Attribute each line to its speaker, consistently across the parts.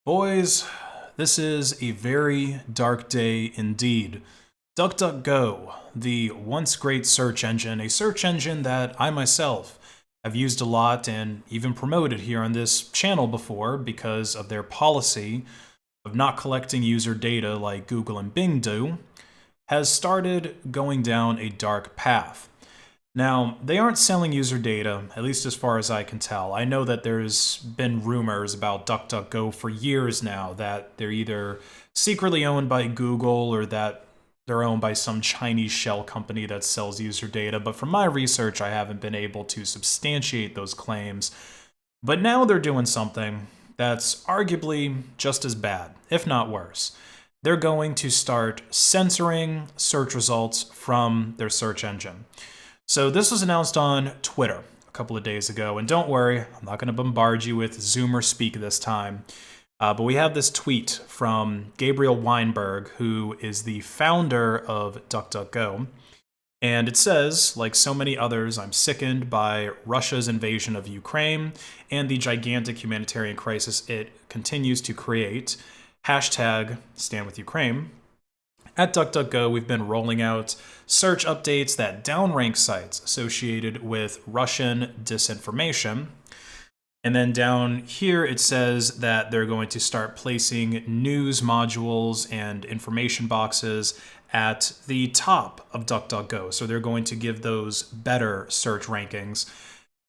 Speaker 1: Boys, this is a very dark day indeed. DuckDuckGo, the once great search engine, a search engine that I myself have used a lot and even promoted here on this channel before because of their policy of not collecting user data like Google and Bing do, has started going down a dark path. Now, they aren't selling user data, at least as far as I can tell. I know that there's been rumors about DuckDuckGo for years now that they're either secretly owned by Google or that they're owned by some Chinese shell company that sells user data, but from my research, I haven't been able to substantiate those claims. But now they're doing something that's arguably just as bad, if not worse. They're going to start censoring search results from their search engine. So this was announced on Twitter a couple of days ago, and don't worry, I'm not going to bombard you with Zoomer speak this time, but we have this tweet from Gabriel Weinberg, who is the founder of DuckDuckGo, and it says, like so many others, I'm sickened by Russia's invasion of Ukraine and the gigantic humanitarian crisis it continues to create. Hashtag stand with Ukraine. At DuckDuckGo, we've been rolling out search updates that downrank sites associated with Russian disinformation. And then down here, it says that they're going to start placing news modules and information boxes at the top of DuckDuckGo. So they're going to give those better search rankings,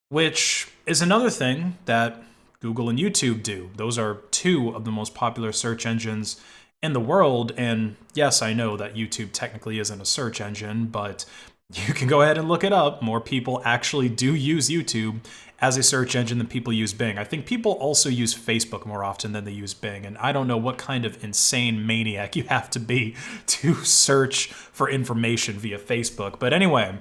Speaker 1: which is another thing that Google and YouTube do. Those are two of the most popular search engines in the world, and yes, I know that YouTube technically isn't a search engine, but you can go ahead and look it up. More people actually do use YouTube as a search engine than people use Bing. I think people also use Facebook more often than they use Bing, and I don't know what kind of insane maniac you have to be to search for information via Facebook. But anyway,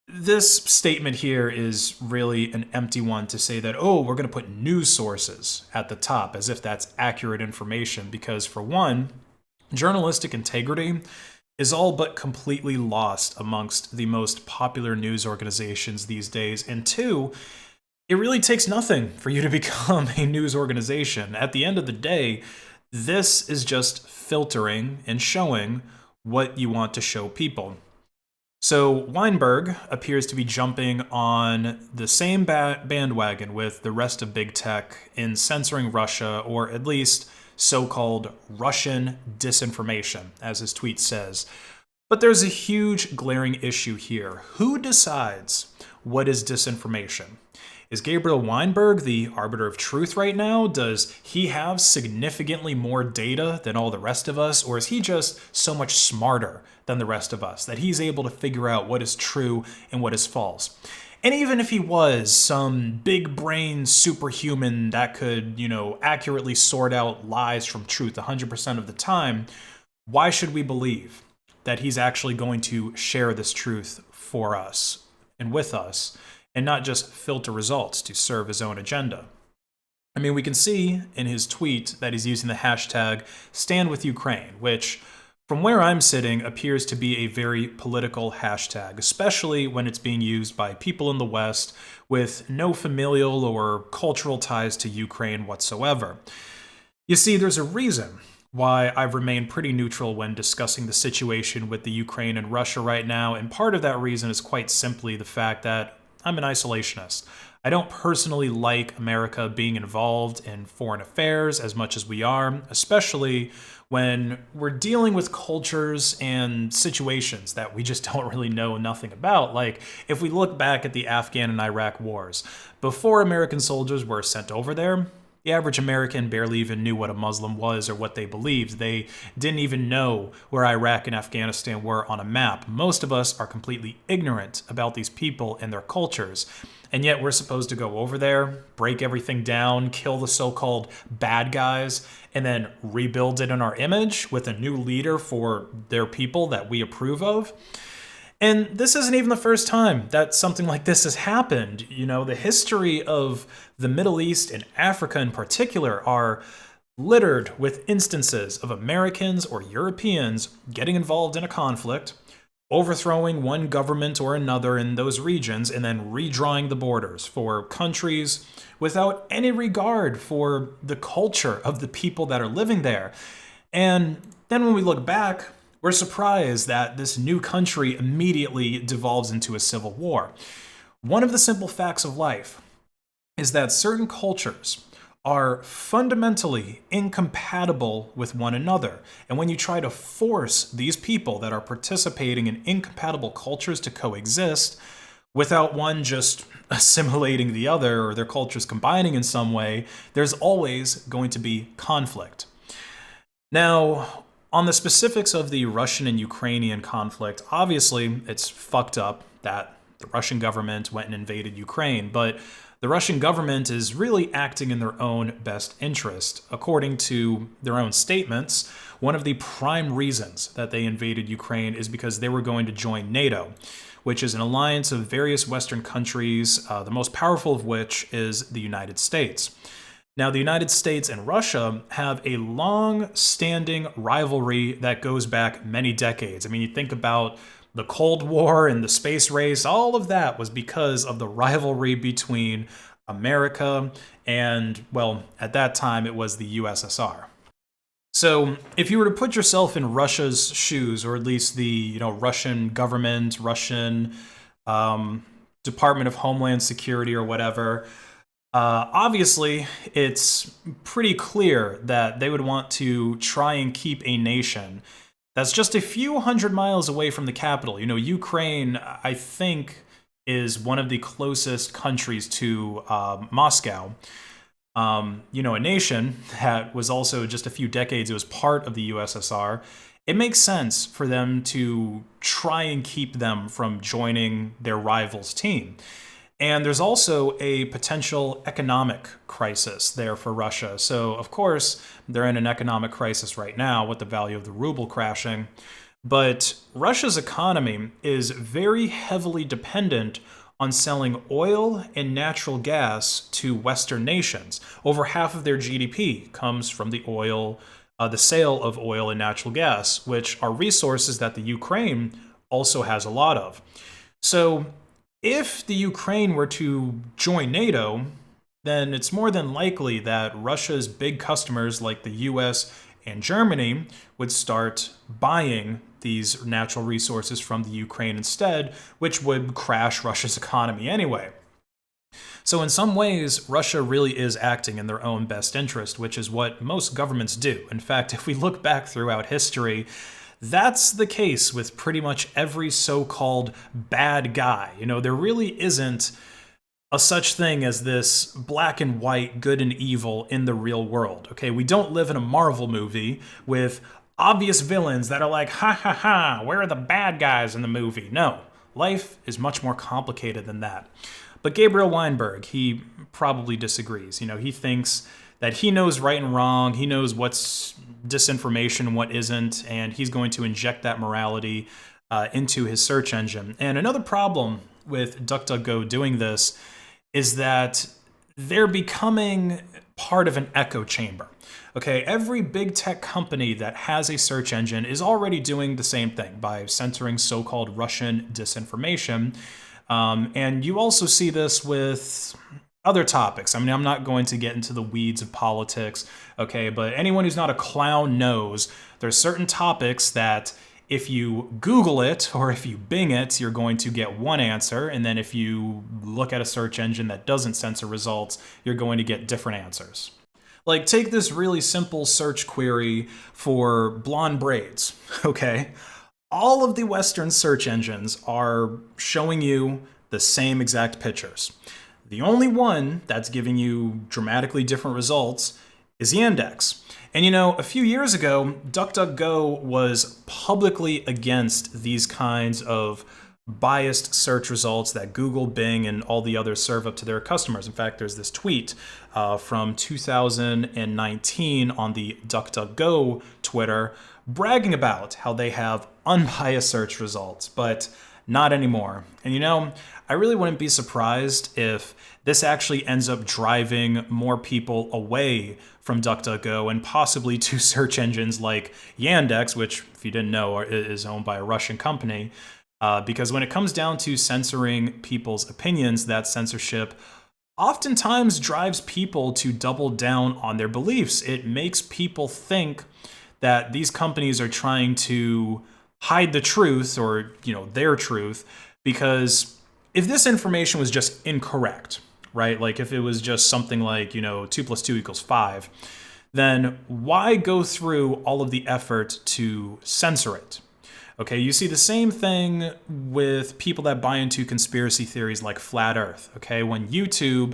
Speaker 1: this statement here is really an empty one to say that, oh, we're going to put news sources at the top as if that's accurate information, because for one, journalistic integrity is all but completely lost amongst the most popular news organizations these days, and two, it really takes nothing for you to become a news organization. At the end of the day, this is just filtering and showing what you want to show people. So Weinberg appears to be jumping on the same bandwagon with the rest of big tech in censoring Russia, or at least so-called Russian disinformation, as his tweet says. But there's a huge glaring issue here. Who decides what is disinformation? Is Gabriel Weinberg the arbiter of truth right now? Does he have significantly more data than all the rest of us? Or is he just so much smarter than the rest of us that he's able to figure out what is true and what is false? And even if he was some big brain superhuman that could, accurately sort out lies from truth 100% of the time, why should we believe that he's actually going to share this truth for us and with us, and not just filter results to serve his own agenda? I mean, we can see in his tweet that he's using the hashtag #StandWithUkraine, which, from where I'm sitting, appears to be a very political hashtag, especially when it's being used by people in the West with no familial or cultural ties to Ukraine whatsoever. You see, there's a reason why I've remained pretty neutral when discussing the situation with the Ukraine and Russia right now, and part of that reason is quite simply the fact that I'm an isolationist. I don't personally like America being involved in foreign affairs as much as we are, especially when we're dealing with cultures and situations that we just don't really know nothing about. Like, if we look back at the Afghan and Iraq wars, before American soldiers were sent over there, the average American barely even knew what a Muslim was or what they believed. They didn't even know where Iraq and Afghanistan were on a map. Most of us are completely ignorant about these people and their cultures. And yet we're supposed to go over there, break everything down, kill the so-called bad guys, and then rebuild it in our image with a new leader for their people that we approve of. And this isn't even the first time that something like this has happened. The history of the Middle East and Africa in particular are littered with instances of Americans or Europeans getting involved in a conflict, overthrowing one government or another in those regions and then redrawing the borders for countries without any regard for the culture of the people that are living there. And then when we look back, we're surprised that this new country immediately devolves into a civil war. One of the simple facts of life is that certain cultures are fundamentally incompatible with one another. And when you try to force these people that are participating in incompatible cultures to coexist, without one just assimilating the other or their cultures combining in some way, there's always going to be conflict. Now, on the specifics of the Russian and Ukrainian conflict, obviously it's fucked up that the Russian government went and invaded Ukraine, but the Russian government is really acting in their own best interest. According to their own statements, one of the prime reasons that they invaded Ukraine is because they were going to join NATO, which is an alliance of various Western countries, the most powerful of which is the United States. Now, the United States and Russia have a long-standing rivalry that goes back many decades. I mean, you think about the Cold War and the space race, all of that was because of the rivalry between America and, well, at that time it was the USSR. So if you were to put yourself in Russia's shoes, or at least the Russian government, Russian Department of Homeland Security or whatever, obviously it's pretty clear that they would want to try and keep a nation that's just a few hundred miles away from the capital. Ukraine, I think, is one of the closest countries to Moscow. A nation that was also just a few decades, it was part of the USSR. It makes sense for them to try and keep them from joining their rival's team. And there's also a potential economic crisis there for Russia. So, of course, they're in an economic crisis right now with the value of the ruble crashing. But Russia's economy is very heavily dependent on selling oil and natural gas to Western nations. Over half of their GDP comes from the sale of oil and natural gas, which are resources that the Ukraine also has a lot of. So, if the Ukraine were to join NATO, then it's more than likely that Russia's big customers like the US and Germany would start buying these natural resources from the Ukraine instead, which would crash Russia's economy anyway. So in some ways, Russia really is acting in their own best interest, which is what most governments do. In fact, if we look back throughout history, that's the case with pretty much every so-called bad guy. There really isn't a such thing as this black and white, good and evil in the real world. Okay, we don't live in a Marvel movie with obvious villains that are like, ha ha ha, where are the bad guys in the movie? No, life is much more complicated than that. But Gabriel Weinberg, he probably disagrees. He thinks that he knows right and wrong, he knows what's disinformation and what isn't, and he's going to inject that morality into his search engine. And another problem with DuckDuckGo doing this is that they're becoming part of an echo chamber. Okay, every big tech company that has a search engine is already doing the same thing by censoring so-called Russian disinformation. And you also see this with other topics. I mean, I'm not going to get into the weeds of politics, okay, but anyone who's not a clown knows there's certain topics that if you Google it or if you Bing it, you're going to get one answer, and then if you look at a search engine that doesn't censor results, you're going to get different answers. Like, take this really simple search query for blonde braids, okay? All of the Western search engines are showing you the same exact pictures. The only one that's giving you dramatically different results is Yandex. And a few years ago, DuckDuckGo was publicly against these kinds of biased search results that Google, Bing, and all the others serve up to their customers. In fact, there's this tweet from 2019 on the DuckDuckGo Twitter bragging about how they have unbiased search results, but not anymore. And I really wouldn't be surprised if this actually ends up driving more people away from DuckDuckGo and possibly to search engines like Yandex, which, if you didn't know, is owned by a Russian company. Because when it comes down to censoring people's opinions, that censorship oftentimes drives people to double down on their beliefs. It makes people think that these companies are trying to hide the truth, or their truth, because if this information was just incorrect, right? Like if it was just something like 2 + 2 = 5, then why go through all of the effort to censor it? Okay, you see the same thing with people that buy into conspiracy theories like flat Earth. Okay, when YouTube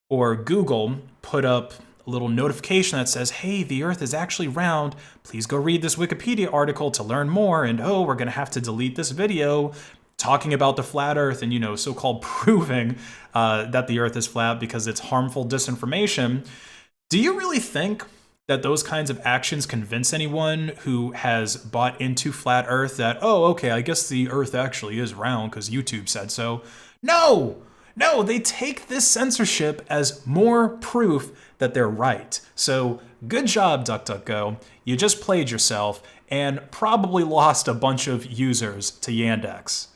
Speaker 1: or Google put up a little notification that says, hey, the Earth is actually round, please go read this Wikipedia article to learn more, and oh, we're gonna have to delete this video talking about the flat Earth and so-called proving that the Earth is flat because it's harmful disinformation. Do you really think that those kinds of actions convince anyone who has bought into flat Earth that, oh, okay, I guess the Earth actually is round because YouTube said so? No, they take this censorship as more proof that they're right. So good job, DuckDuckGo. You just played yourself and probably lost a bunch of users to Yandex.